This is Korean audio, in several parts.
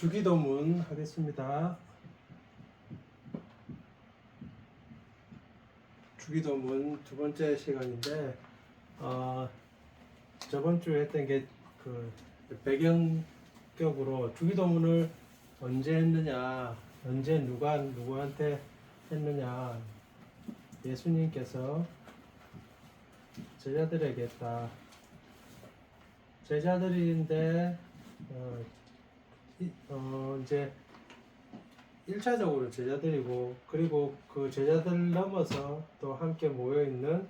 주기도문 하겠습니다. 주기도문 두 번째 시간인데, 저번 주에 했던 게 그 배경격으로 주기도문을 언제 했느냐, 언제 누구한테 했느냐, 예수님께서 제자들에게 했다. 제자들인데 이제 1차적으로 제자들이고, 그리고 그 제자들 넘어서 또 함께 모여있는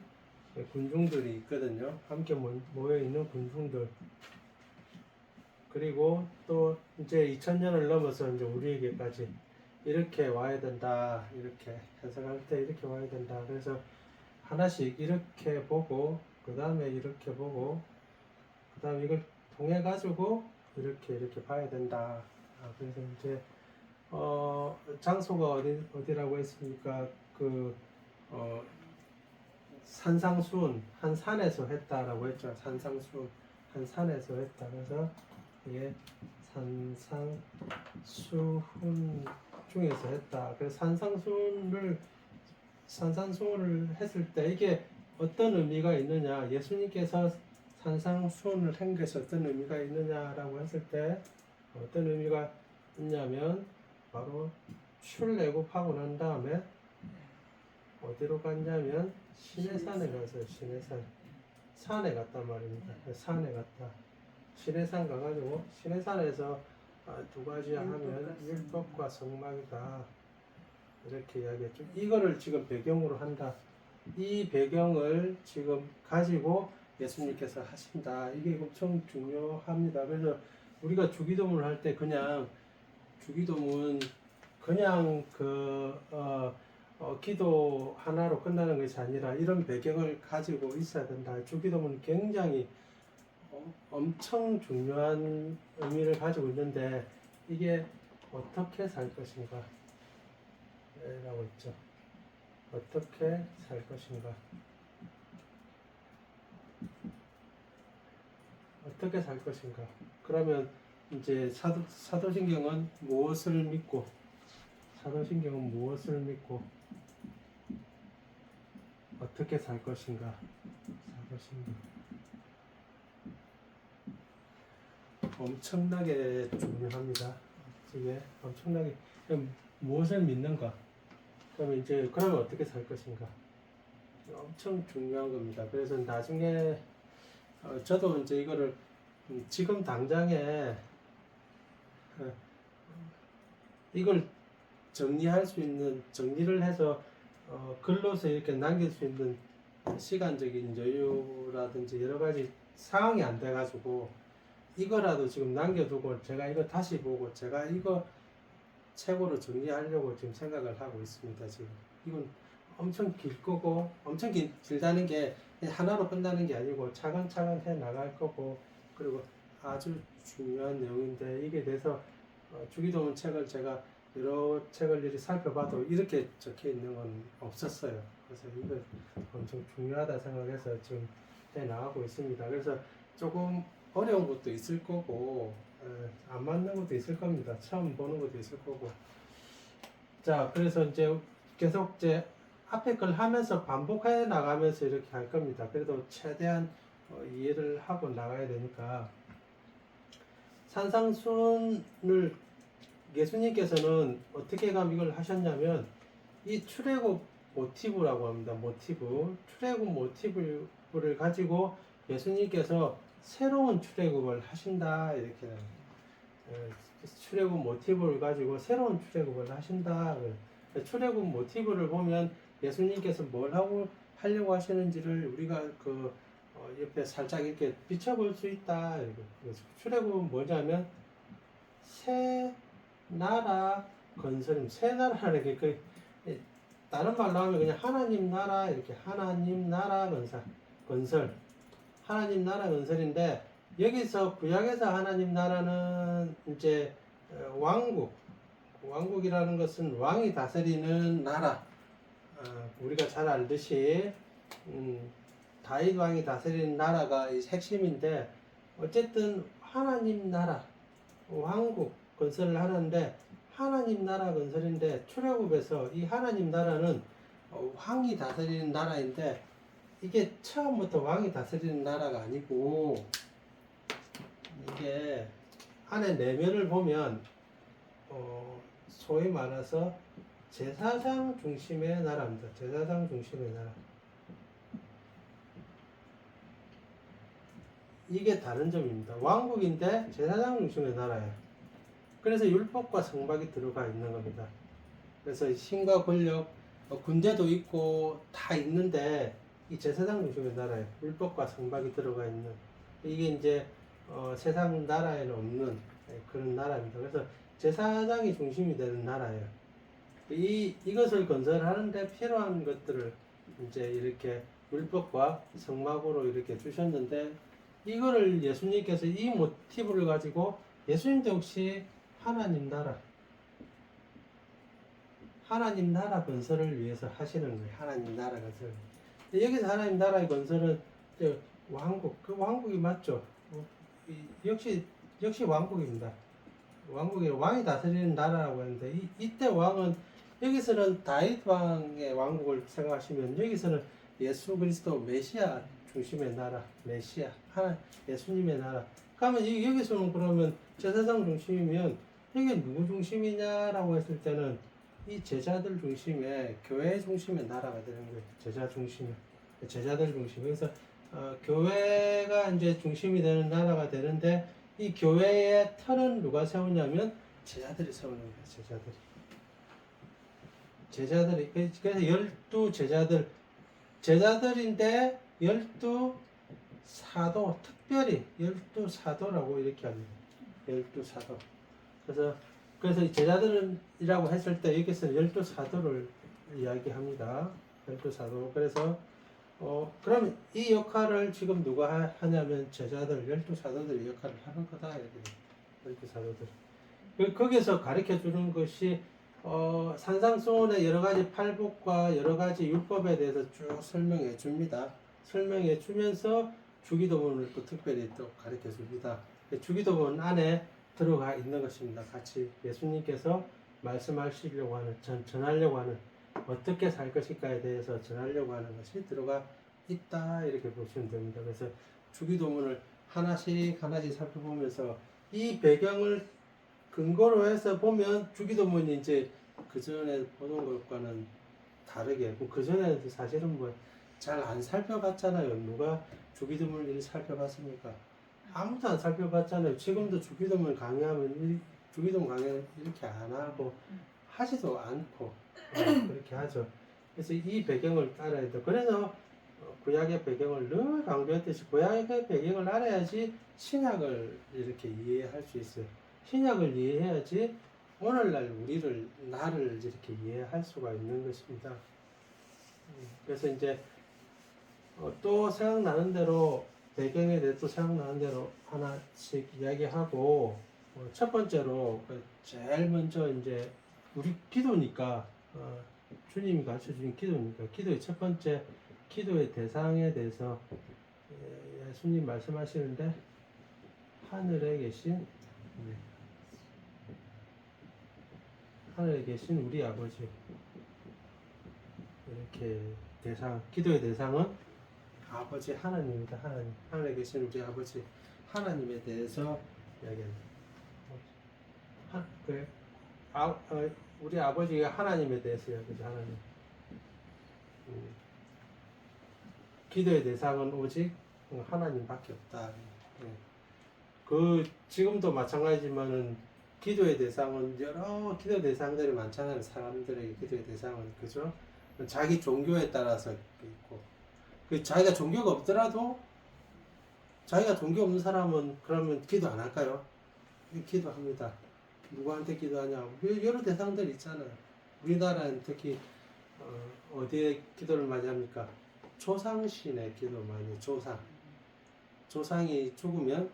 군중들이 있거든요. 함께 모여있는 군중들. 그리고 또 이제 2000년을 넘어서 이제 우리에게까지 이렇게 와야 된다. 이렇게 해석할 때 이렇게 와야 된다. 그래서 하나씩 이렇게 보고, 그 다음에 이렇게 보고, 그 다음에 이걸 통해 가지고 이렇게 봐야 된다. 그래서 이제 장소가 어디라고 했습니까? 산상수훈, 한 산에서 했다라고 했죠. 산상수훈, 한 산에서 했다. 그래서 이게 산상수훈 중에서 했다. 그래서 산상수훈을 했을 때 이게 어떤 의미가 있느냐? 예수님께서 산상수훈을 한 것이 어떤 의미가 있느냐라고 했을 때 어떤 의미가 있냐면 바로 출애굽하고 난 다음에 어디로 갔냐면 시내산에 가서 산에 갔단 말입니다. 산에 갔다. 시내산 가가지고 시내산에서 두 가지 하면 율법과 성막이다 이렇게 이야기했죠. 이거를 지금 배경으로 한다. 이 배경을 지금 가지고 예수님께서 하신다. 이게 엄청 중요합니다. 그래서 우리가 주기도문을 할 때 그냥 주기도문 그냥 기도 하나로 끝나는 것이 아니라 이런 배경을 가지고 있어야 된다. 주기도문은 굉장히 엄청 중요한 의미를 가지고 있는데 이게 어떻게 살 것인가 라고 있죠. 어떻게 살 것인가. 어떻게 살 것인가. 그러면 이제 사도신경은 무엇을 믿고 어떻게 살 것인가. 사도신경 엄청나게 중요합니다. 이게 엄청나게 무엇을 믿는가. 그러면 어떻게 살 것인가. 엄청 중요한 겁니다. 그래서 나중에 저도 이제 이거를 지금 당장에 이걸 정리를 해서 글로서 이렇게 남길 수 있는 시간적인 여유라든지 여러 가지 상황이 안 돼가지고 이거라도 지금 남겨두고 제가 이거 다시 보고 제가 이거 책으로 정리하려고 지금 생각을 하고 있습니다. 지금 이건 엄청 길 거고 엄청 길다는 게 하나로 끝나는 게 아니고 차근차근 해 나갈 거고, 그리고 아주 중요한 내용인데 이게 돼서 주기도문 책을 제가 여러 책을 이렇게 살펴봐도 이렇게 적혀 있는 건 없었어요. 그래서 이거 엄청 중요하다 생각해서 지금 해 나가고 있습니다. 그래서 조금 어려운 것도 있을 거고 안 맞는 것도 있을 겁니다. 처음 보는 것도 있을 거고. 자, 그래서 이제 계속 이제 앞에 걸 하면서 반복해 나가면서 이렇게 할 겁니다. 그래도 최대한 이해를 하고 나가야 되니까. 산상수훈을 예수님께서는 어떻게 이걸 하셨냐면 이 출애굽 모티브라고 합니다. 출애굽 모티브를 가지고 예수님께서 새로운 출애굽을 하신다. 이렇게 출애굽 모티브를 가지고 새로운 출애굽을 하신다. 출애굽 모티브를 보면 예수님께서 뭘 하려고 하시는지를 우리가 옆에 살짝 이렇게 비춰볼 수 있다. 출애굽은 뭐냐면 새 나라 건설입니다. 새 나라라는 게 다른 말로 하면 그냥 하나님 나라, 이렇게 하나님 나라 건설, 하나님 나라 건설인데, 여기서 구약에서 하나님 나라는 이제 왕국이라는 것은 왕이 다스리는 나라. 우리가 잘 알듯이 다윗 왕이 다스리는 나라가 핵심인데, 어쨌든 하나님 나라, 왕국, 건설을 하는데 하나님 나라 건설인데 출애굽에서 이 하나님 나라는 왕이 다스리는 나라인데 이게 처음부터 왕이 다스리는 나라가 아니고 이게 안에 내면을 보면 소위 말해서 제사장 중심의 나라입니다. 제사장 중심의 나라. 이게 다른 점입니다. 왕국인데 제사장 중심의 나라예요. 그래서 율법과 성박이 들어가 있는 겁니다. 그래서 힘과 권력, 군대도 있고 다 있는데 이 제사장 중심의 나라예요. 율법과 성박이 들어가 있는 이게 이제 세상 나라에는 없는 그런 나라입니다. 그래서 제사장이 중심이 되는 나라예요. 이것을 건설하는데 필요한 것들을 이제 이렇게 율법과 성막으로 이렇게 주셨는데 이거를 예수님께서 이 모티브를 가지고 예수님도 역시 하나님 나라 건설을 위해서 하시는 거예요. 하나님 나라 건설. 여기서 하나님 나라의 건설은 왕국, 그 왕국이 맞죠? 역시 왕국입니다. 왕국이 왕이 다스리는 나라라고 했는데 이때 왕은 여기서는 다윗 왕의 왕국을 생각하시면 여기서는 예수 그리스도 메시아 중심의 나라, 메시아 하나 예수님의 나라. 그러면 여기서는 그러면 제사장 중심이면 이게 누구 중심이냐라고 했을 때는 이 제자들 중심의 교회 중심의 나라가 되는 거예요. 제자들 중심. 그래서 교회가 이제 중심이 되는 나라가 되는데 이 교회의 틀은 누가 세우냐면 제자들이 세우는 거예요. 제자들이 그래서 12 제자들인데 12 사도 특별히 12 사도라고 이렇게 합니다. 12 사도. 그래서 이 제자들이라고 했을 때 여기서는 12 사도를 이야기합니다. 12 사도. 그래서 그럼 이 역할을 지금 누가 하냐면 제자들 12 사도들이 역할을 하는 거다. 12 사도들. 거기서 가르쳐 주는 것이 산상수훈의 여러 가지 팔복과 여러 가지 율법에 대해서 쭉 설명해 줍니다. 설명해 주면서 주기도문을 또 특별히 또 가르쳐 줍니다. 주기도문 안에 들어가 있는 것입니다. 같이 예수님께서 말씀하시려고 하는, 전하려고 하는, 어떻게 살 것일까에 대해서 전하려고 하는 것이 들어가 있다. 이렇게 보시면 됩니다. 그래서 주기도문을 하나씩 살펴보면서 이 배경을 근거로 해서 보면 주기도문이 이제 그 전에 보던 것과는 다르게, 그 전에는 사실은 뭐 잘 안 살펴봤잖아요. 누가 주기도문을 살펴봤습니까? 아무도 안 살펴봤잖아요. 지금도 주기도문 강의하면 주기도문 강의 이렇게 안 하고 하지도 않고 그렇게 하죠. 그래서 이 배경을 알아야 돼. 그래서 구약의 배경을 늘 강조했듯이 구약의 배경을 알아야지 신약을 이렇게 이해할 수 있어요. 신약을 이해해야지 오늘날 나를 이렇게 이해할 수가 있는 것입니다. 그래서 이제 또 생각나는 대로 배경에 대해 또 생각나는 대로 하나씩 이야기하고 첫 번째로 제일 먼저 이제 우리 기도니까 주님이 가르쳐 주신 기도니까 기도의 첫 번째 기도의 대상에 대해서 예수님 말씀하시는데 하늘에 계신 우리 아버지 이렇게 기도의 대상은 아버지 하나님입니다. 하늘에 계신 우리 아버지 하나님에 대해서 이야기합니다. 우리 아버지가 하나님에 대해서 이야기하죠. 하나님. 기도의 대상은 오직 하나님밖에 없다. 지금도 마찬가지지만은 기도의 대상은 여러 기도 대상들이 많잖아요. 사람들에게 기도의 대상은 그죠? 자기 종교에 따라서 있고, 자기가 종교가 없더라도 자기가 종교 없는 사람은 그러면 기도 안 할까요? 기도합니다. 누구한테 기도하냐고 여러 대상들 있잖아요. 우리나라는 특히 어디에 기도를 많이 합니까? 조상신의 기도 많이 해요. 조상이 죽으면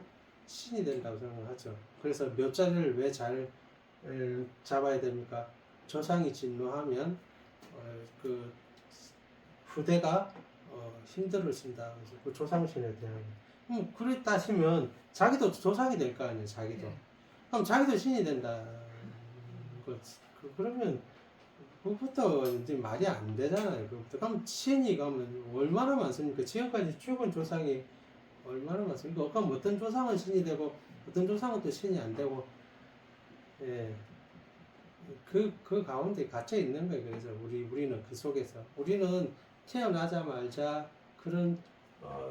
신이 된다고 생각하죠. 그래서 묘자리를 왜 잘 잡아야 됩니까? 조상이 진노하면 그 후대가 힘들을 쓴다. 그래서 그 조상신에 대한 그래 따시면 자기도 조상이 될 거 아니에요. 자기도 그럼 자기도 신이 된다. 그러면 그것부터 이제 말이 안 되잖아요. 그것부터 그럼 신이 가면 얼마나 많습니까? 지금까지 죽은 조상이 얼마나 많습니까? 그럼 어떤 조상은 신이 되고 어떤 조상은 또 신이 안 되고, 예, 그 가운데 갇혀 있는 거예요. 그래서 우리는 그 속에서 우리는 태어나자마자 그런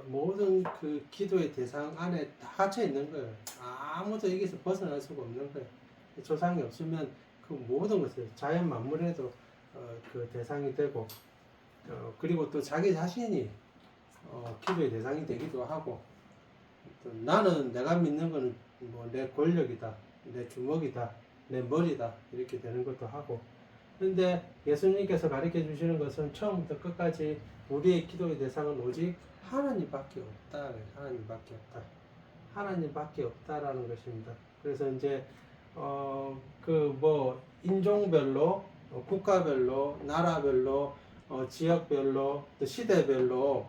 모든 그 기도의 대상 안에 다 갇혀 있는 거예요. 아무도 여기서 벗어날 수가 없는 거예요. 조상이 없으면 그 모든 것을 자연 만물에도 그 대상이 되고, 그리고 또 자기 자신이 기도의 대상이 되기도 하고, 또 나는 내가 믿는 거는 뭐 내 권력이다, 내 주먹이다, 내 머리다 이렇게 되는 것도 하고. 근데 예수님께서 가르쳐 주시는 것은 처음부터 끝까지 우리의 기도의 대상은 오직 하나님밖에 없다. 하나님밖에 없다. 하나님밖에 없다라는 것입니다. 그래서 이제 그 뭐 인종별로, 국가별로, 나라별로, 지역별로, 또 시대별로,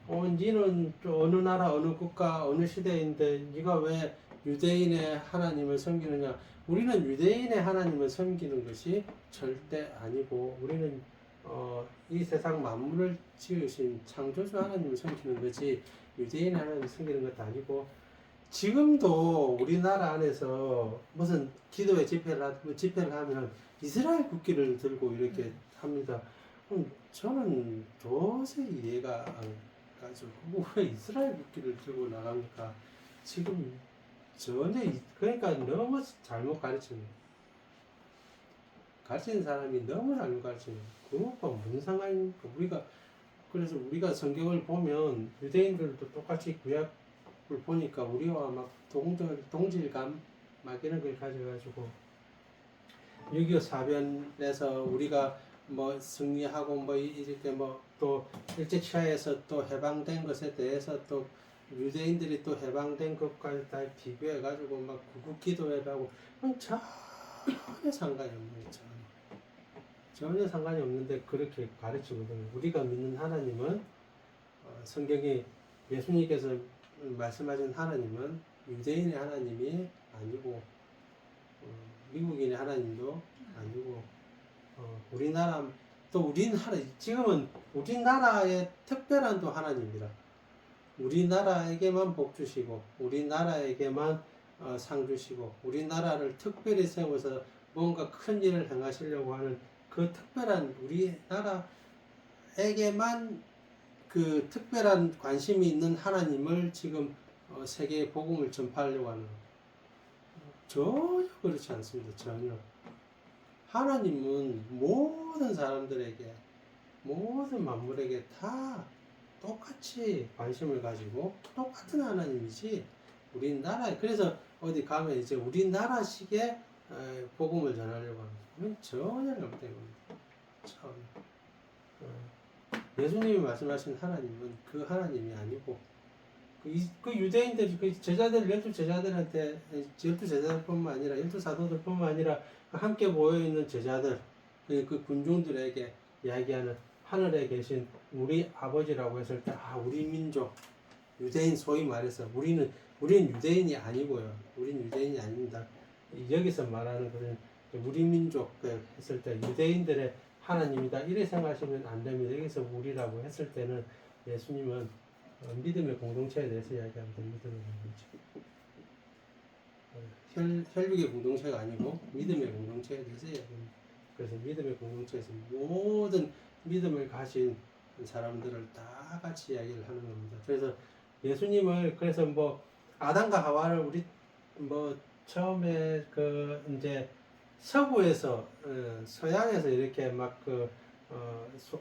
니는 또 어느 나라, 어느 국가, 어느 시대인데 네가 왜 유대인의 하나님을 섬기느냐? 우리는 유대인의 하나님을 섬기는 것이 절대 아니고, 우리는 이 세상 만물을 지으신 창조주 하나님을 섬기는 거지 유대인 하나님을 섬기는 것도 아니고. 지금도 우리나라 안에서 무슨 기도회 집회를 하면 이스라엘 국기를 들고 이렇게 합니다. 저는 도저히 이해가 안 가죠. 왜 이스라엘 국기를 들고 나갑니까? 지금 전혀 그러니까 너무 잘못 가르치는, 가르치는 사람이 너무 잘못 가르치는. 그것과 무슨 상관입니까? 그래서 우리가 성경을 보면 유대인들도 똑같이 구약을 보니까 우리와 막 동질감 막 이런 걸 가져가지고 6.25 사변에서 우리가 뭐 승리하고 뭐 이렇게 뭐 또 일제치하에서 또 해방된 것에 대해서 또 유대인들이 또 해방된 것까지 다 비교해가지고 막 구국기도회라고, 전혀 상관이 없는 거죠. 전혀 상관이 없는데 그렇게 가르치거든요. 우리가 믿는 하나님은 성경에 예수님께서 말씀하신 하나님은 유대인의 하나님이 아니고, 미국인의 하나님도 아니고, 우리나라 또 지금은 우리나라의 특별한 또 하나님이라, 우리나라에게만 복 주시고 우리나라에게만 상 주시고 우리나라를 특별히 세워서 뭔가 큰 일을 행하시려고 하는 그 특별한 우리나라에게만 그 특별한 관심이 있는 하나님을 지금 세계에 복음을 전파하려고 하는, 전혀 그렇지 않습니다. 전혀. 하나님은 모든 사람들에게, 모든 만물에게 다 똑같이 관심을 가지고 똑같은 하나님이지, 우리나라에, 그래서 어디 가면 이제 우리나라식의 복음을 전하려고 합니다. 그건 전혀 잘못된 겁니다. 전혀. 예수님이 말씀하신 하나님은 그 하나님이 아니고, 그 유대인들이 그 제자들, 12제자들한테, 12제자들뿐만 아니라 12사도들뿐만 아니라 함께 모여있는 제자들, 그 군중들에게 이야기하는 하늘에 계신 우리 아버지라고 했을 때, 우리 민족, 유대인, 소위 말해서 우리는 유대인이 아니고요. 우린 유대인이 아닙니다. 여기서 말하는 것은 우리 민족 했을 때 유대인들의 하나님이다 이래 생각하시면 안 됩니다. 여기서 우리라고 했을 때는 예수님은 믿음의 공동체에 대해서 이야기합니다. 믿음의 공동체. 혈육의 공동체가 아니고 믿음의 공동체에 대해서 이야기합니다. 그래서 믿음의 공동체에서 모든 믿음을 가진 사람들을 다 같이 이야기를 하는 겁니다. 그래서 예수님을, 그래서 뭐 아담과 하와를 우리 뭐 처음에 그 이제 서구에서 서양에서 이렇게 막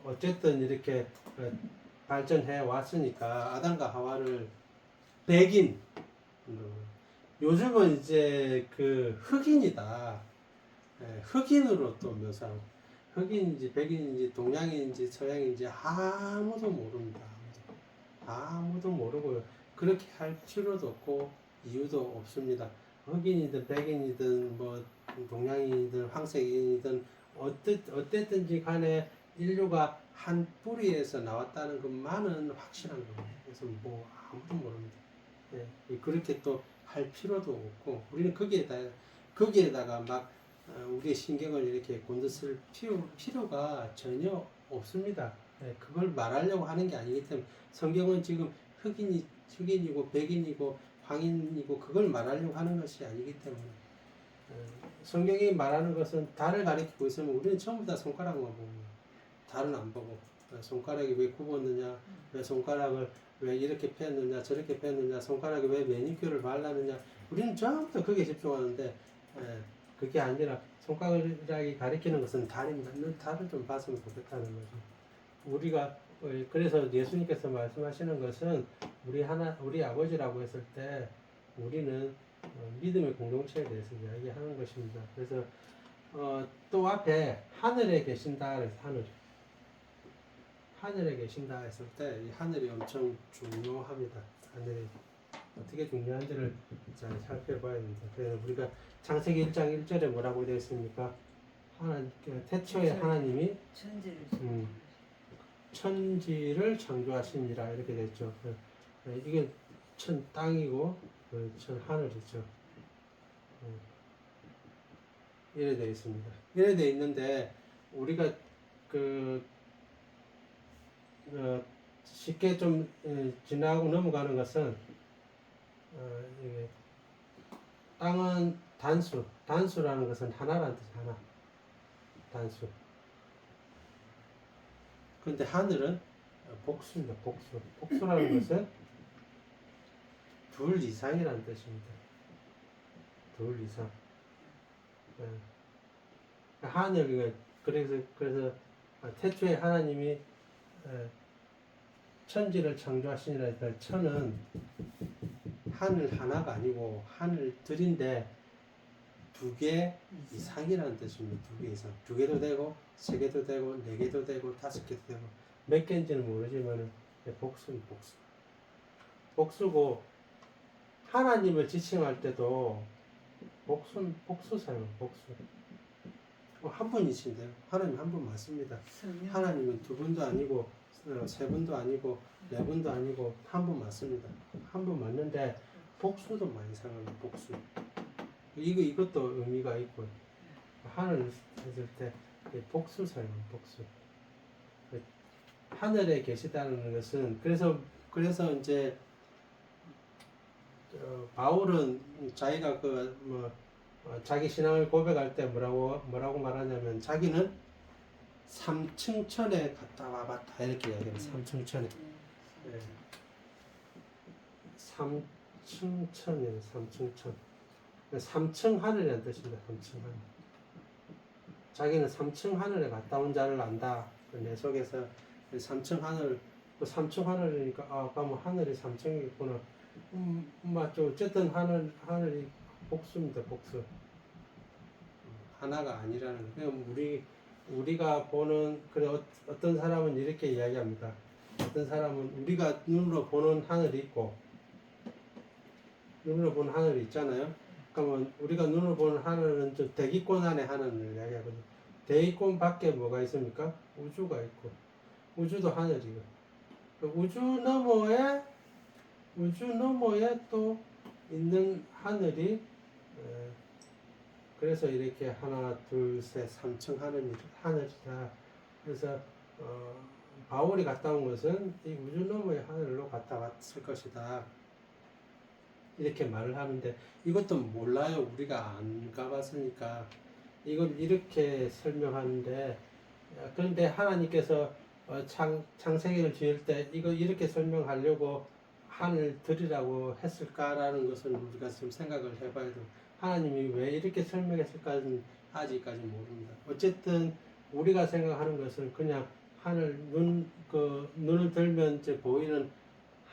어쨌든 이렇게 발전해 왔으니까 아담과 하와를 백인, 요즘은 이제 그 흑인이다, 흑인으로 또 묘사하고, 흑인인지 백인인지 동양인지 서양인지 아무도 모릅니다. 아무도 모르고요. 그렇게 할 필요도 없고 이유도 없습니다. 흑인이든 백인이든 뭐 동양인이든 황색인이든 어땠든지 간에 인류가 한 뿌리에서 나왔다는 것만은 확실한 겁니다. 그래서 뭐 아무도 모릅니다. 그렇게 또 할 필요도 없고 우리는 거기에다가 막 우리의 신경을 이렇게 곤두쓸 필요가 전혀 없습니다. 그걸 말하려고 하는 게 아니기 때문에 성경은 지금 흑인이고 백인이고 황인이고 그걸 말하려고 하는 것이 아니기 때문에 성경이 말하는 것은 달을 가리키고 있으면 우리는 전부 다 손가락만 봅니다. 달은 안 보고 손가락이 왜 굽었느냐, 왜 손가락을 왜 이렇게 폈느냐, 저렇게 폈느냐, 손가락에 왜 매니큐어를 발랐느냐, 우리는 전부 다 거기에 집중하는데 그게 아니라 손가락이 가리키는 것은 달입니다. 너 달을 좀 봤으면 좋겠다는 거죠. 우리가 그래서 예수님께서 말씀하시는 것은 우리 아버지라고 했을 때 우리는 믿음의 공동체에 대해서 이야기하는 것입니다. 그래서 또 앞에 하늘에 계신다 그래서 하늘에 계신다 했을 때 이 하늘이 엄청 중요합니다. 하늘이 어떻게 중요한지를 잘 살펴봐야 됩니다. 그래서 우리가 창세기 1장 1절에 뭐라고 되어 있습니까? 태초에 하나님이 천지를 창조하시니라 이렇게 됐죠. 이게 땅이고 하늘이죠. 이래 되어 있습니다. 이래 되어 있는데 우리가 쉽게 좀 지나고 넘어가는 것은 이게 땅은 단수라는 것은 하나라는 뜻이 하나, 단수. 그런데 하늘은 복수입니다. 복수라는 것은 둘 이상이라는 뜻입니다. 둘 이상. 하늘 그래서 태초에 하나님이 천지를 창조하시니라 했을 때 천은 하늘 하나가 아니고 하늘들인데 두 개 이상이라는 뜻입니다. 두 개 이상. 두 개도 되고 세 개도 되고 네 개도 되고 다섯 개도 되고 몇 개인지는 모르지만 복수는 복수고 하나님을 지칭할 때도 복수 사용 복수. 한 분이신데요. 하나님 한 분 맞습니다. 하나님은 두 분도 아니고 세 분도 아니고 네 분도 아니고 한 분 맞습니다. 한 분 맞는데 복수도 많이 사용합니다. 복수. 이것도 의미가 있고 하늘 했을 때 복수 사용 복수. 하늘에 계시다는 것은 그래서 이제 바울은 자기가 자기 신앙을 고백할 때 뭐라고 말하냐면 자기는 삼층천에 갔다 와봤다 이렇게 이야기해요. 삼층천에. 네. 삼층천이에요. 삼층천. 삼층 하늘이라는 뜻입니다. 삼층 하늘. 자기는 삼층 하늘에 갔다 온 자를 안다. 내 속에서 삼층 하늘, 삼층 하늘이니까 그럼 하늘이 삼층이겠구나. 맞죠. 어쨌든 하늘이 복수입니다. 복수. 하나가 아니라는 거예요. 우리가 보는 어떤 사람은 이렇게 이야기합니다. 어떤 사람은 우리가 눈으로 보는 하늘이 있고 눈으로 보는 하늘이 있잖아요. 그러면 우리가 눈으로 보는 하늘은 좀 대기권 안에 하늘을 이야기하거든요. 대기권 밖에 뭐가 있습니까? 우주가 있고 우주도 하늘이고 우주 너머에 또 있는 하늘이 그래서 이렇게 하나, 둘, 셋, 3층 하늘이다. 그래서 바울이 갔다 온 것은 이 우주 너머의 하늘로 갔다 왔을 것이다. 이렇게 말을 하는데 이것도 몰라요. 우리가 안 가봤으니까 이걸 이렇게 설명하는데 그런데 하나님께서 창세기를 지을 때 이거 이렇게 설명하려고 하늘들이라고 했을까라는 것을 우리가 좀 생각을 해봐야 돼요. 하나님이 왜 이렇게 설명했을까는 아직까지 모릅니다. 어쨌든 우리가 생각하는 것은 그냥 눈을 들면 이제 보이는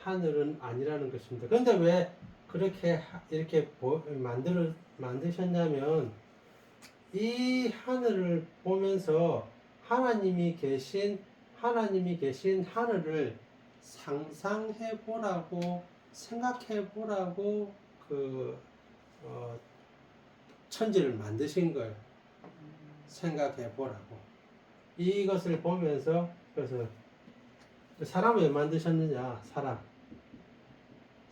하늘은 아니라는 것입니다. 그런데 왜 그렇게 이렇게 만드셨냐면 이 하늘을 보면서 하나님이 계신 하늘을 상상해 보라고 생각해 보라고 천지를 만드신 거예요. 생각해 보라고. 이것을 보면서, 그래서 사람을 왜 만드셨느냐?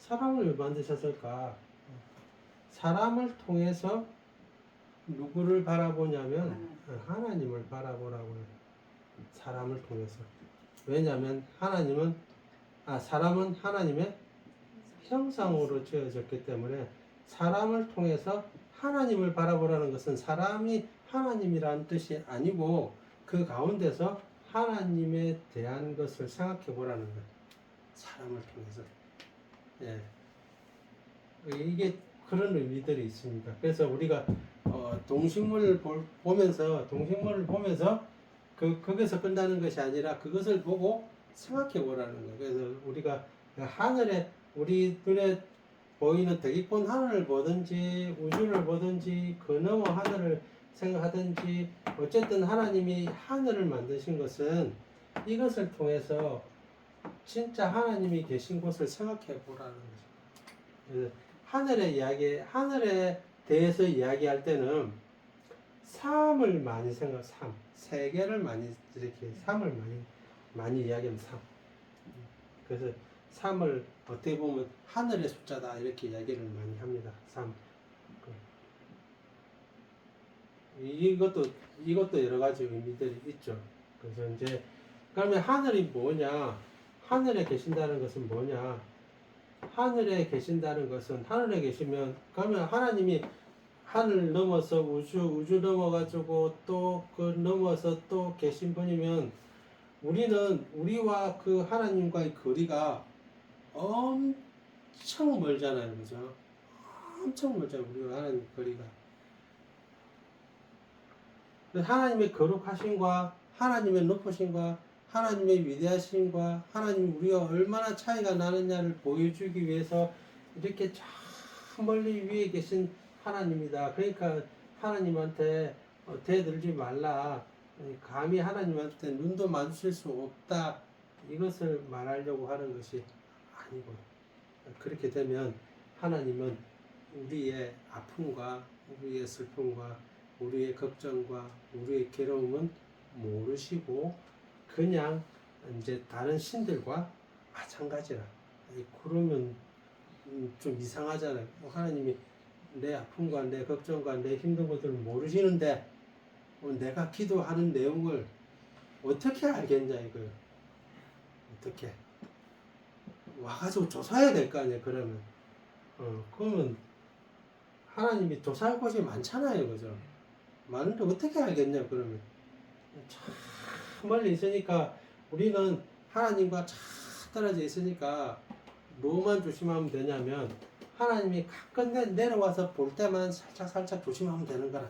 사람을 왜 만드셨을까? 사람을 통해서 누구를 바라보냐면 하나님을 바라보라고요. 사람을 통해서. 왜냐하면 사람은 하나님의 형상으로 지어졌기 때문에 사람을 통해서 하나님을 바라보라는 것은 사람이 하나님이라는 뜻이 아니고 그 가운데서 하나님에 대한 것을 생각해 보라는 거예요. 사람을 통해서. 예. 이게 그런 의미들이 있습니다. 그래서 우리가 동식물을 보면서 거기서 끝나는 것이 아니라 그것을 보고 생각해 보라는 거예요. 그래서 우리가 하늘에 우리 눈에 보이는 대기권 하늘을 보든지 우주를 보든지 그 너머 하늘을 생각하든지 어쨌든 하나님이 하늘을 만드신 것은 이것을 통해서 진짜 하나님이 계신 곳을 생각해 보라는 거죠. 하늘에 대해서 이야기할 때는 삶을 많이 세계를 많이 이렇게 삶을 많이 이야기하면 그래서 삶을 어떻게 보면 하늘의 숫자다 이렇게 이야기를 많이 합니다. 이것도 여러 가지 의미들이 있죠. 그래서 이제 그러면 하늘이 뭐냐? 하늘에 계신다는 것은 뭐냐? 하늘에 계신다는 것은 하늘에 계시면 그러면 하나님이 하늘 넘어서 우주 넘어가지고 또 그 넘어서 또 계신 분이면 우리는 우리와 그 하나님과의 거리가 엄청 멀잖아요, 그죠? 엄청 멀잖아요, 우리와 하나님 거리가. 하나님의 거룩하심과 하나님의 높으심과 하나님의 위대하심과 하나님 우리가 얼마나 차이가 나느냐를 보여주기 위해서 이렇게 저 멀리 위에 계신 하나님이다. 그러니까 하나님한테 대들지 말라. 감히 하나님한테 눈도 마주칠 수 없다. 이것을 말하려고 하는 것이 아니고 그렇게 되면 하나님은 우리의 아픔과 우리의 슬픔과 우리의 걱정과 우리의 괴로움은 모르시고 그냥 이제 다른 신들과 마찬가지라. 그러면 좀 이상하잖아요. 하나님이 내 아픔과 내 걱정과 내 힘든 것들을 모르시는데 내가 기도하는 내용을 어떻게 알겠냐 이거예요. 어떻게 와가지고 조사해야 될 거 아니에요. 그러면 하나님이 조사할 곳이 많잖아요, 그죠? 많은데 어떻게 알겠냐 그러면 참 멀리 있으니까 우리는 하나님과 참 떨어져 있으니까 뭐만 조심하면 되냐면 하나님이 가끔 내려와서 볼 때만 살짝 조심하면 되는 거라.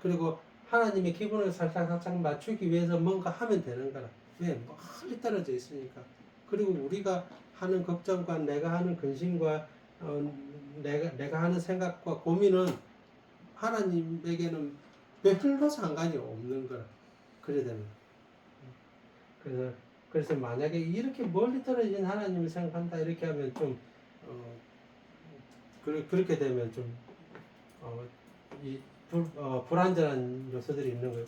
그리고 하나님의 기분을 살짝 맞추기 위해서 뭔가 하면 되는 거라. 왜? 멀리 떨어져 있으니까. 그리고 우리가 하는 걱정과 내가 하는 근심과 내가 하는 생각과 고민은 하나님에게는 별로 상관이 없는 거라. 그래 되면. 그래서 만약에 이렇게 멀리 떨어진 하나님을 생각한다 이렇게 하면 좀 그렇게 되면 좀 불완전한 요소들이 있는 거예요.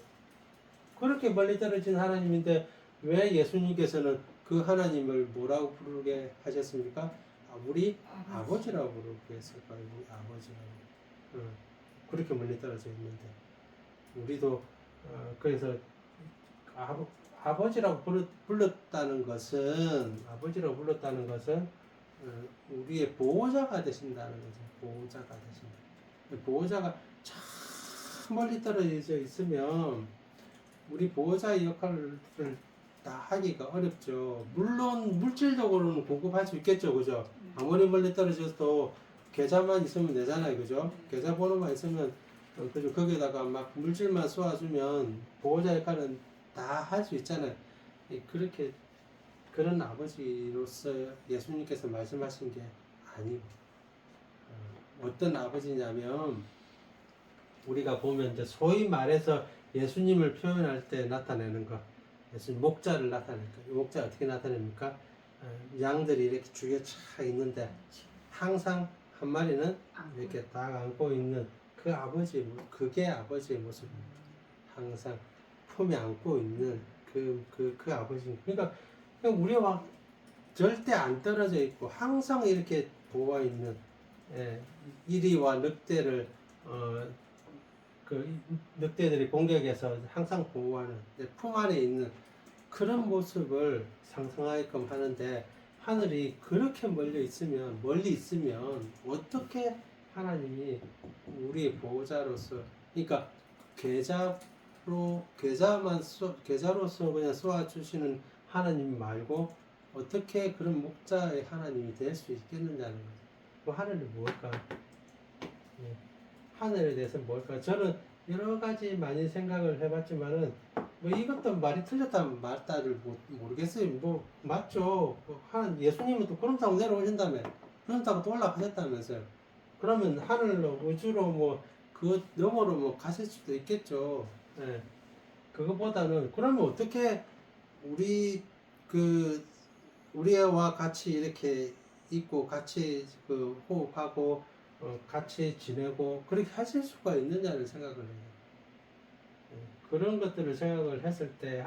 그렇게 멀리 떨어진 하나님인데 왜 예수님께서는 그 하나님을 뭐라고 부르게 하셨습니까? 우리 아버지라고 부르게 했을까요? 우리 아버지라고. 그렇게 멀리 떨어져 있는데 우리도 그래서 아버지라고 불렀다는 것은 우리의 보호자가 되신다는 거죠. 보호자가 되신다. 보호자가 참 멀리 떨어져 있으면 우리 보호자의 역할을 다 하기가 어렵죠. 물론 물질적으로는 공급할 수 있겠죠, 그죠? 아무리 멀리 떨어져도 계좌만 있으면 되잖아요, 그죠? 계좌번호만 있으면 그죠? 거기다가 막 물질만 쏘아주면 보호자 역할은 다 할 수 있잖아요. 그렇게 그런 아버지로서 예수님께서 말씀하신 게 아니고 어떤 아버지냐면 우리가 보면 이제 소위 말해서 예수님을 표현할 때 나타내는 것, 예수님 목자를 나타낼 거. 이 목자 어떻게 나타냅니까? 양들이 이렇게 주위에 차 있는데 항상 한 마리는 이렇게 딱 안고 있는 그 아버지, 그게 아버지의 모습입니다. 항상 품에 안고 있는 그 아버지. 그러니까 우리와 절대 안 떨어져 있고 항상 이렇게 부어 있는 이리와 늑대를 그 늑대들이 공격해서 항상 보호하는 품 안에 있는 그런 모습을 상상하게끔 하는데 하늘이 그렇게 멀리 있으면 어떻게 하나님이 우리의 보호자로서 그러니까 계좌로서 그냥 쏘아주시는 하나님 말고 어떻게 그런 목자의 하나님이 될 수 있겠느냐는 거죠. 뭐 하늘이 뭘까? 하늘에 대해서 뭘까? 저는 여러 가지 많이 생각을 해봤지만은 뭐 이것도 말이 틀렸다 맞다를 모르겠어요. 뭐 맞죠. 뭐 예수님은 또 구름 타고 내려오신다며 구름 타고 또 올라가셨다면서요. 그러면 하늘로 우주로 뭐 그 너머로 뭐 가실 수도 있겠죠. 예. 그거보다는 그러면 어떻게 우리 우리와 같이 이렇게 있고 같이 그 호흡하고 같이 지내고 그렇게 하실 수가 있느냐를 생각을 해요. 그런 것들을 생각을 했을 때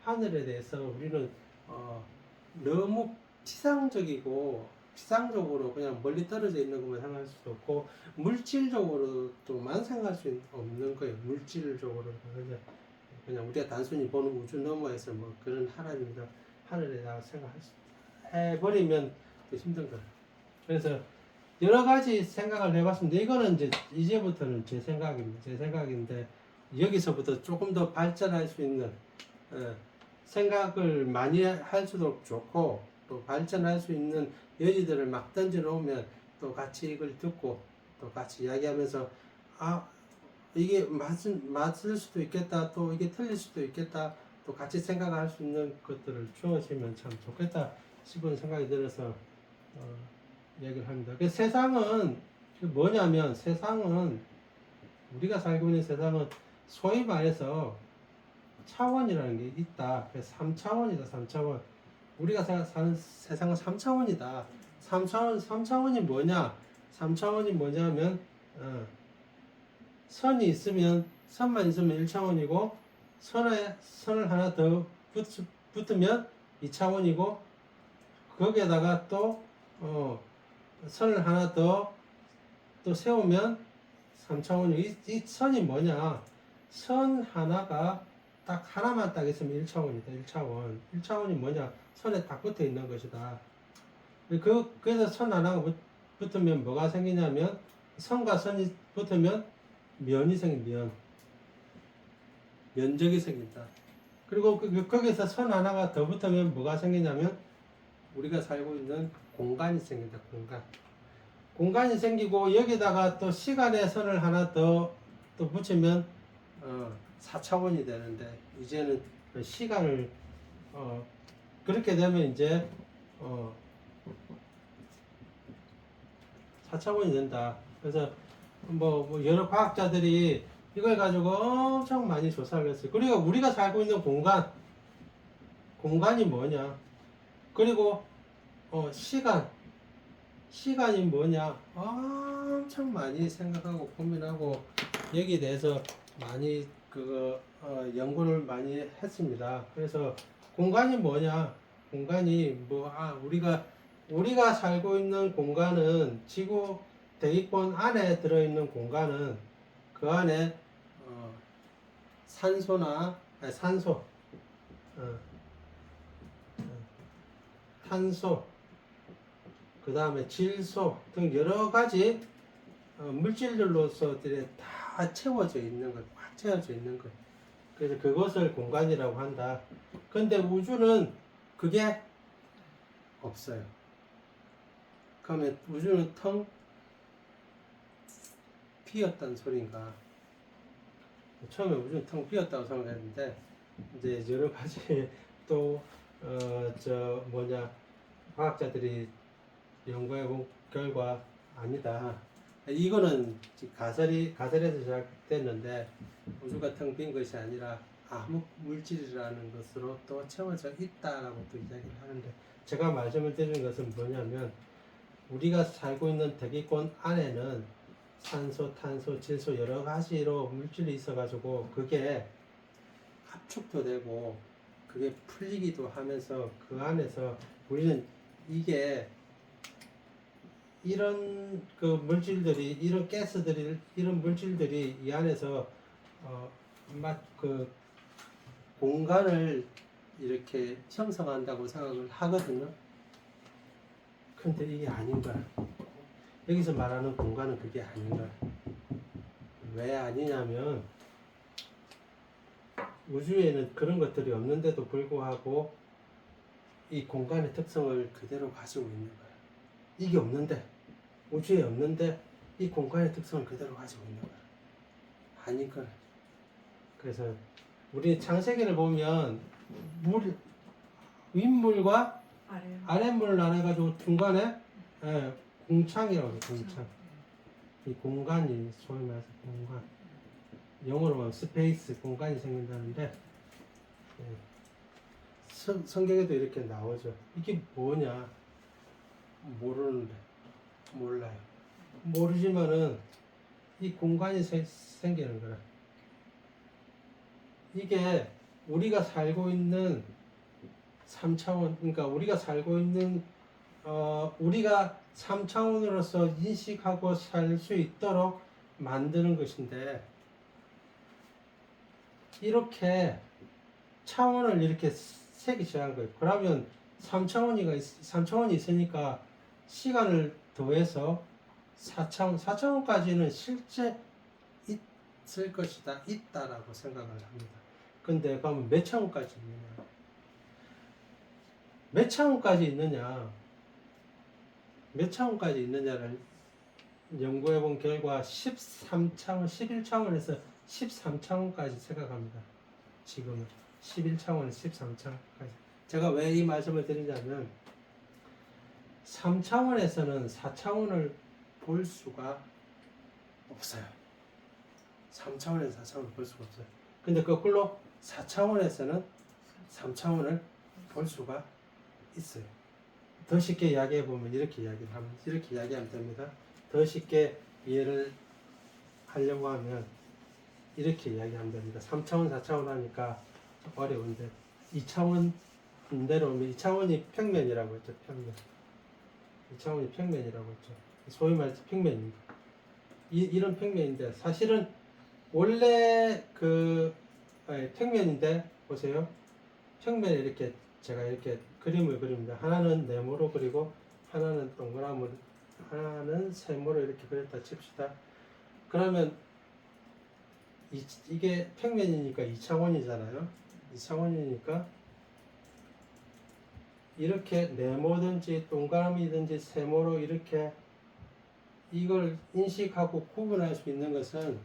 하늘에 대해서 우리는 너무 피상적으로 그냥 멀리 떨어져 있는 것만 생각할 수도 없고 물질적으로도만 생각할 수 없는 거예요. 물질적으로 그냥 우리가 단순히 보는 우주 너머에서 뭐 그런 하늘에다가 해버리면 더 힘든 거예요. 그래서 여러 가지 생각을 해봤습니다. 이거는 이제부터는 제 생각인데 여기서부터 조금 더 발전할 수 있는 생각을 많이 할수록 좋고 또 발전할 수 있는 여지들을 막 던져 놓으면 또 같이 이걸 듣고 또 같이 이야기하면서 이게 맞을 수도 있겠다 또 이게 틀릴 수도 있겠다 또 같이 생각할 수 있는 것들을 주어지면 참 좋겠다 싶은 생각이 들어서 얘기를 합니다. 그 세상은 뭐냐면 우리가 살고 있는 세상은 소위 말해서 차원이라는 게 있다. 그래서 3차원이다. 3차원. 우리가 사는 세상은 3차원이다. 3차원이 뭐냐? 3차원이 뭐냐면 선만 있으면 1차원이고 선을 하나 더 붙으면 2차원이고 거기에다가 또 선을 하나 더 또 세우면 3차원이고 이 선이 뭐냐? 선 하나가 하나만 딱 있으면 1차원이다. 1차원이 뭐냐? 선에 딱 붙어 있는 것이다. 그래서 선 하나가 붙으면 뭐가 생기냐면 선과 선이 붙으면 면이 면적이 생긴다. 그리고 거기서 선 하나가 더 붙으면 뭐가 생기냐면 우리가 살고 있는 공간이 생긴다. 공간이 생기고 여기다가 또 시간의 선을 하나 더 붙이면 4차원이 되는데 이제는 시간을 그렇게 되면 이제 4차원이 된다. 그래서 뭐 여러 과학자들이 이걸 가지고 엄청 많이 조사를 했어요. 그리고 우리가 살고 있는 공간이 뭐냐? 그리고 시간이 뭐냐? 엄청 많이 생각하고 고민하고 여기에 대해서 많이 연구를 많이 했습니다. 그래서 공간이 뭐냐? 공간이 우리가 살고 있는 공간은 지구 대기권 안에 들어있는 공간은 그 안에 산소, 탄소, 그 다음에 질소 등 여러 가지 물질들로서들이 다 채워져 있는 거예요. 꽉 채워져 있는 거예요. 그래서 그것을 공간이라고 한다. 근데 우주는 그게 없어요. 그러면 우주는 텅 비었다는 소린가? 처음에 우주는 텅 비었다고 생각했는데 이제 여러 가지 또 과학자들이 연구해 본 결과 아니다. 이거는 가설에서 시작됐는데 우주가 텅 빈 것이 아니라 암흑 물질이라는 것으로 또 채워져 있다라고 또 이야기를 하는데 제가 말씀을 드리는 것은 뭐냐면 우리가 살고 있는 대기권 안에는 산소, 탄소, 질소 여러 가지로 물질이 있어가지고 그게 압축도 되고 그게 풀리기도 하면서 그 안에서 우리는 이게 이런 그 물질들이 이런 가스들이 이런 물질들이 이 안에서 그 공간을 이렇게 형성한다고 생각을 하거든요. 근데 이게 아닌 거야. 여기서 말하는 공간은 그게 아닌 거야. 왜 아니냐면 우주에는 그런 것들이 없는데도 불구하고 이 공간의 특성을 그대로 가지고 있는 거야. 이게 없는데, 우주에 없는데 이 공간의 특성을 그대로 가지고 있는 거야. 아닌 거야. 그래서 우리 창세기를 보면 윗물과 아랫물을 나눠가지고 중간에 공창이라고 해요. 공창. 이 공간이 소위 말해서 공간. 영어로 하면 스페이스 공간이 생긴다는데 성경에도 이렇게 나오죠. 이게 뭐냐? 모르는데 몰라요. 모르지만은 이 공간이 생기는 거라. 이게 우리가 살고 있는 3차원, 그러니까 우리가 살고 있는 우리가 3차원으로서 인식하고 살 수 있도록 만드는 것인데, 이렇게 차원을 이렇게 세기 시작한 거예요. 그러면 3차원이 있으니까 시간을 더해서 4차원까지는 실제 있을 것이다, 있다라고 생각을 합니다. 근데 그러면 몇 차원까지 있느냐? 몇 차원까지 있느냐? 몇 차원까지 있느냐를 연구해 본 결과 13차원, 11차원에서 13차원까지 생각합니다. 지금은 11차원에서 13차원까지. 제가 왜 이 말씀을 드리냐면 3차원에서는 4차원을 볼 수가 없어요. 3차원에서 4차원을 볼 수가 없어요. 근데 거꾸로 4차원에서는 3차원을 볼 수가 있어요. 더 쉽게 이야기해 보면 이렇게 이야기하면 됩니다. 더 쉽게 이해를 하려고 하면 이렇게 이야기하면 됩니다. 3차원, 4차원 하니까 어려운데 2차원대로 오면 2차원이 평면이라고 했죠. 평면. 2차원이 평면이라고 했죠. 소위 말해서 평면입니다. 이런 평면인데 사실은 원래 평면인데 보세요. 평면에 이렇게 제가 이렇게 그림을 그립니다. 하나는 네모로 그리고 하나는 동그라미, 하나는 세모로 이렇게 그렸다 칩시다. 그러면 이게 평면이니까 2차원이잖아요. 2차원이니까 이렇게 네모든지 동그라미든지 세모로 이렇게 이걸 인식하고 구분할 수 있는 것은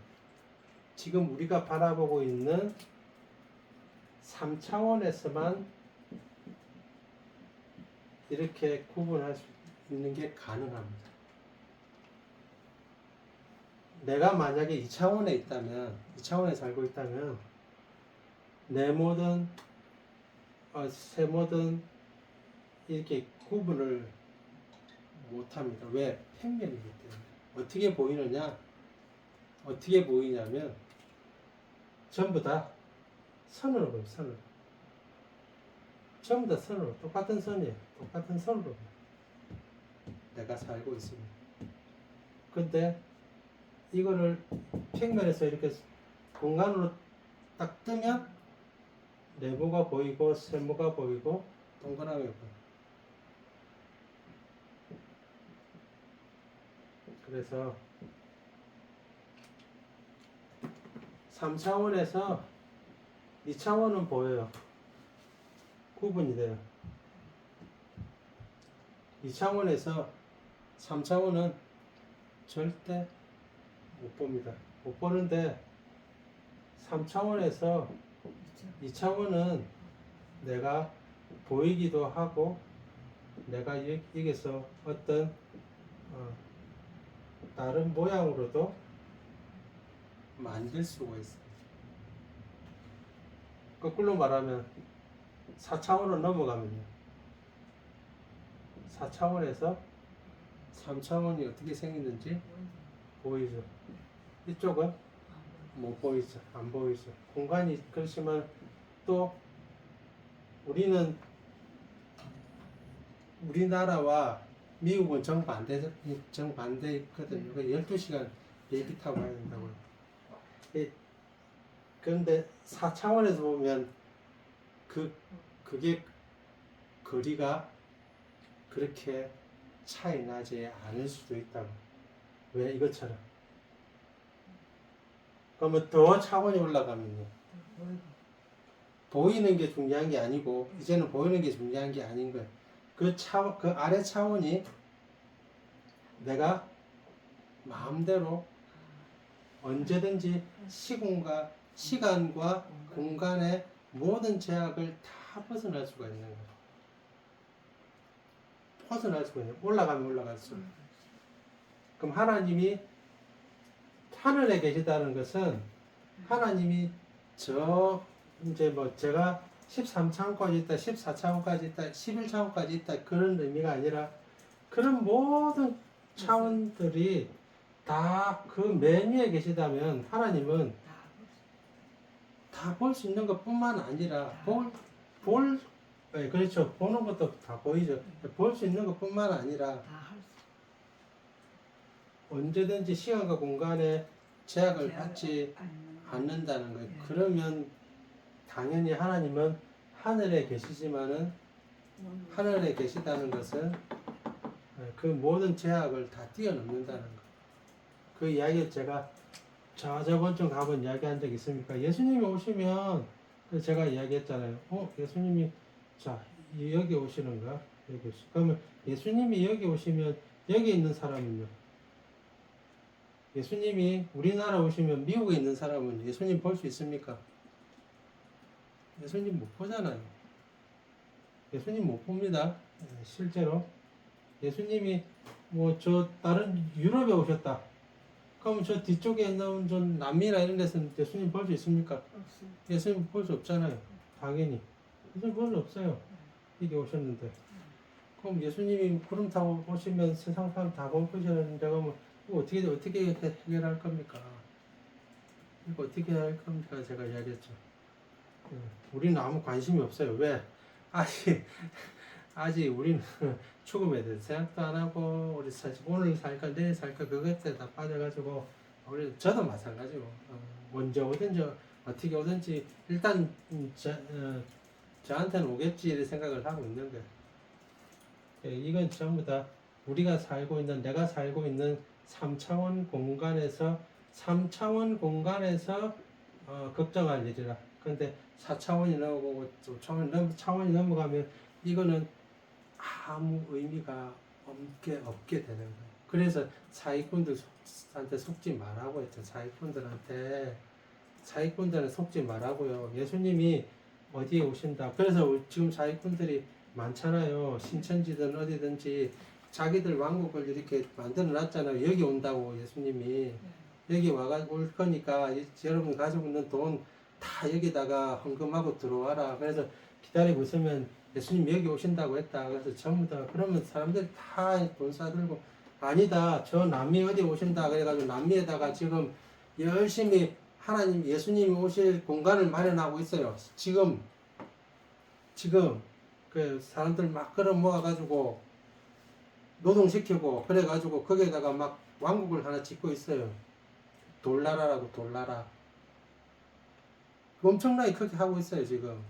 지금 우리가 바라보고 있는 3차원에서만 이렇게 구분할 수 있는 게 가능합니다. 내가 만약에 2차원에 있다면, 2차원에 살고 있다면 네모든 세모든 이렇게 구분을 못합니다. 왜? 평면이기 때문에. 어떻게 보이느냐? 어떻게 보이냐면 전부 다 선으로 보여요. 선으로. 전부 다 선으로. 똑같은 선이에요. 똑같은 선으로 보여요. 내가 살고 있습니다. 근데 이거를 평면에서 이렇게 공간으로 딱 뜨면 네모가 보이고 세모가 보이고 동그라미가 보여요. 그래서 3차원에서 2차원은 보여요. 구분이 돼요. 2차원에서 3차원은 절대 못 봅니다. 못 보는데 3차원에서 2차원은 내가 보이기도 하고 내가 여기서 어떤 다른 모양으로도 만들 수가 있습니다. 거꾸로 말하면 4차원으로 넘어가면요. 4차원에서 3차원이 어떻게 생기는지 보이죠. 이쪽은 못 보이죠. 안 보이죠. 공간이 그렇지만 또 우리는 우리나라와 미국은 정반대 있거든요. 12시간 비행기 타고 가야 된다고요. 그런데 4차원에서 보면 그게 거리가 그렇게 차이 나지 않을 수도 있다고. 왜 이것처럼. 그러면 더 차원이 올라가면요. 보이는 게 중요한 게 아니고, 이제는 보이는 게 중요한 게 아닌 거예요. 그 아래 차원이 내가 마음대로 언제든지 시간과 공간의 모든 제약을 다 벗어날 수가 있는 거예요. 벗어날 수가 있는 거예요. 올라가면 올라갈수록. 그럼 하나님이 하늘에 계시다는 것은 하나님이 이제 뭐 제가 13차원까지 있다, 14차원까지 있다, 11차원까지 있다 그런 의미가 아니라 그런 모든 차원들이 다 그 맨 위에 계시다면 하나님은 다 볼 수 있는 것뿐만 아니라 그렇죠. 보는 것도 다 보이죠. 볼 수 있는 것뿐만 아니라 언제든지 시간과 공간에 제약을 받지 않는다는 거예요. 그러면 당연히 하나님은 하늘에 계시지만은 하늘에 계시다는 것은 그 모든 제약을 다 뛰어넘는다는 거예요. 그 이야기를 제가 저번쯤 가본 이야기한 적 있습니까? 예수님이 오시면 제가 이야기했잖아요. 예수님이 자 여기 오시는가? 여기 오시. 그러면 예수님이 여기 오시면 여기 있는 사람은요? 예수님이 우리나라 오시면 미국에 있는 사람은 예수님 볼 수 있습니까? 예수님 못 보잖아요. 예수님 못 봅니다. 실제로 예수님이 뭐 저 다른 유럽에 오셨다. 그럼 저 뒤쪽에 있는 저 남미나 이런 데서는 예수님 볼 수 있습니까? 없습니다. 예수님 볼 수 없잖아요. 당연히 예수님 볼 수 없어요. 이게 오셨는데 그럼 예수님이 구름 타고 오시면 세상 사람 다 볼 것이라는데 그러면 이거 어떻게 해결할 겁니까? 이거 어떻게 할 겁니까? 제가 이야기했죠. 우리는 아무 관심이 없어요. 왜? 아직 우리는 죽음에 대해서 생각도 안 하고 우리 사실 오늘 살까 내일 살까 그것에 다 빠져가지고 저도 마찬가지고 언제 오든지 어떻게 오든지 일단 저한테는 오겠지 이런 생각을 하고 있는 거예요. 이건 전부 다 우리가 살고 있는 내가 살고 있는 3차원 공간에서 걱정할 일이라. 그런데 4차원이 넘어가고 5차원이 넘어가면 이거는 아무 의미가 없게 되는 거예요. 그래서 사기꾼들한테 속지 말라고 했죠. 사기꾼들은 속지 말라고요. 예수님이 어디에 오신다. 그래서 지금 사기꾼들이 많잖아요. 신천지든 어디든지 자기들 왕국을 이렇게 만들어 놨잖아요. 여기 온다고 예수님이. 여기 올 거니까 여러분 가지고 있는 돈 다 여기다가 헌금하고 들어와라. 그래서 기다리고 있으면 예수님 여기 오신다고 했다. 그래서 전부 다 그러면 사람들이 다 돈 싸들고 아니다. 저 남미 어디 오신다. 그래가지고 남미에다가 지금 열심히 하나님 예수님이 오실 공간을 마련하고 있어요. 지금 그 사람들 막 끌어 모아가지고 노동시키고 그래가지고 거기에다가 막 왕국을 하나 짓고 있어요. 돌나라라고 돌나라. 엄청나게 크게 하고 있어요 지금.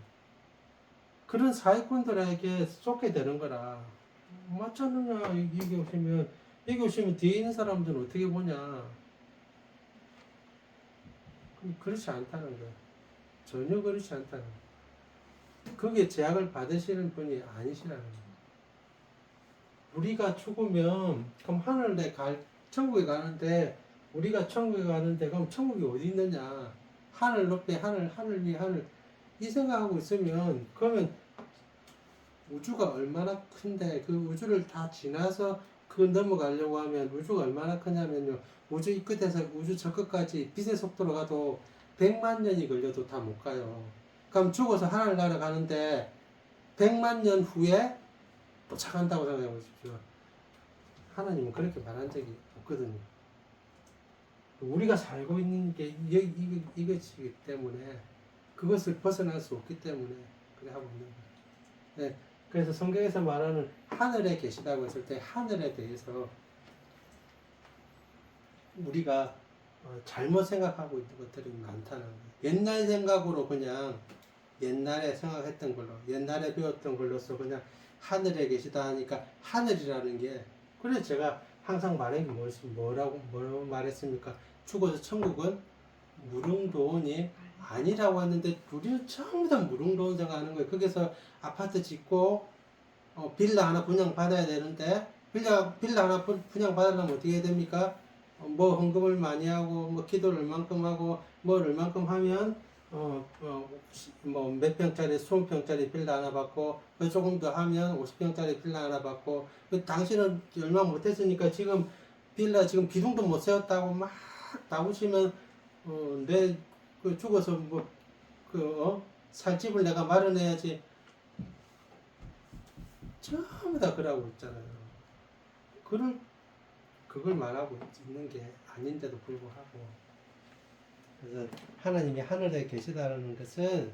그런 사기꾼들에게 쏟게 되는 거라. 맞잖느냐. 여기 오시면 뒤에 있는 사람들은 어떻게 보냐. 그렇지 않다는 거예요. 전혀 그렇지 않다는 거예요. 거기에 제약을 받으시는 분이 아니시라는 거예요. 우리가 죽으면 그럼 천국에 가는데 우리가 천국에 가는데 그럼 천국이 어디 있느냐. 하늘 높이 하늘 위에 하늘 이 생각하고 있으면 그러면 우주가 얼마나 큰데 그 우주를 다 지나서 그 넘어가려고 하면 우주가 얼마나 크냐면요. 우주 이 끝에서 우주 저 끝까지 빛의 속도로 가도 100만 년이 걸려도 다 못 가요. 그럼 죽어서 하늘 날아가는데 100만 년 후에 도착한다고 생각해 보십시오. 하나님은 그렇게 말한 적이 없거든요. 우리가 살고 있는 게 이것이기 때문에 그것을 벗어날 수 없기 때문에 그래 하고 있는 거예요. 네, 그래서 성경에서 말하는 하늘에 계시다고 했을 때 하늘에 대해서 우리가 잘못 생각하고 있는 것들이 많다는 거예요. 옛날 생각으로 그냥 옛날에 생각했던 걸로 옛날에 배웠던 걸로서 그냥 하늘에 계시다 하니까 하늘이라는 게 그래서 제가 항상 말한 게 뭐라고 말했습니까? 죽어서 천국은 무릉도원이 아니라고 했는데 우리는 전부 다 무릉도원 생각하는 거예요. 거기서 아파트 짓고 빌라 하나 분양 받아야 되는데 빌라 하나 분양 받으려면 어떻게 해야 됩니까? 뭐 헌금을 많이 하고 뭐 기도를 얼만큼 하고 뭐 얼만큼 하면 뭐 몇 평짜리 20평짜리 빌라 하나 받고 그 조금 더 하면 50평짜리 빌라 하나 받고 당신은 얼마 못했으니까 지금 빌라 지금 기둥도 못 세웠다고 막 나오시면 내 죽어서 살 집을 내가 마련해야지 전부 다 그러고 있잖아요. 그걸 말하고 있는 게 아닌데도 불구하고 그래서 하나님이 하늘에 계시다는 것은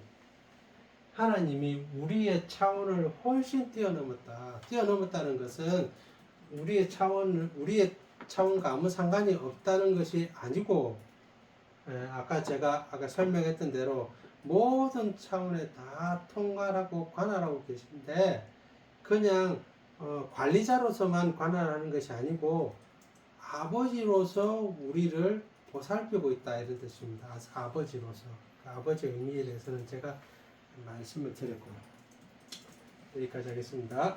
하나님이 우리의 차원을 훨씬 뛰어넘었다는 것은 우리의 차원과 아무 상관이 없다는 것이 아니고 제가 아까 설명했던 대로 모든 차원에 다 통괄하고 관할하고 계신데 그냥 관리자로서만 관할하는 것이 아니고 아버지로서 우리를 보살피고 있다 이런 뜻입니다. 아버지로서 그 아버지의 의미에 대해서는 제가 말씀을 드렸고요. 여기까지 하겠습니다.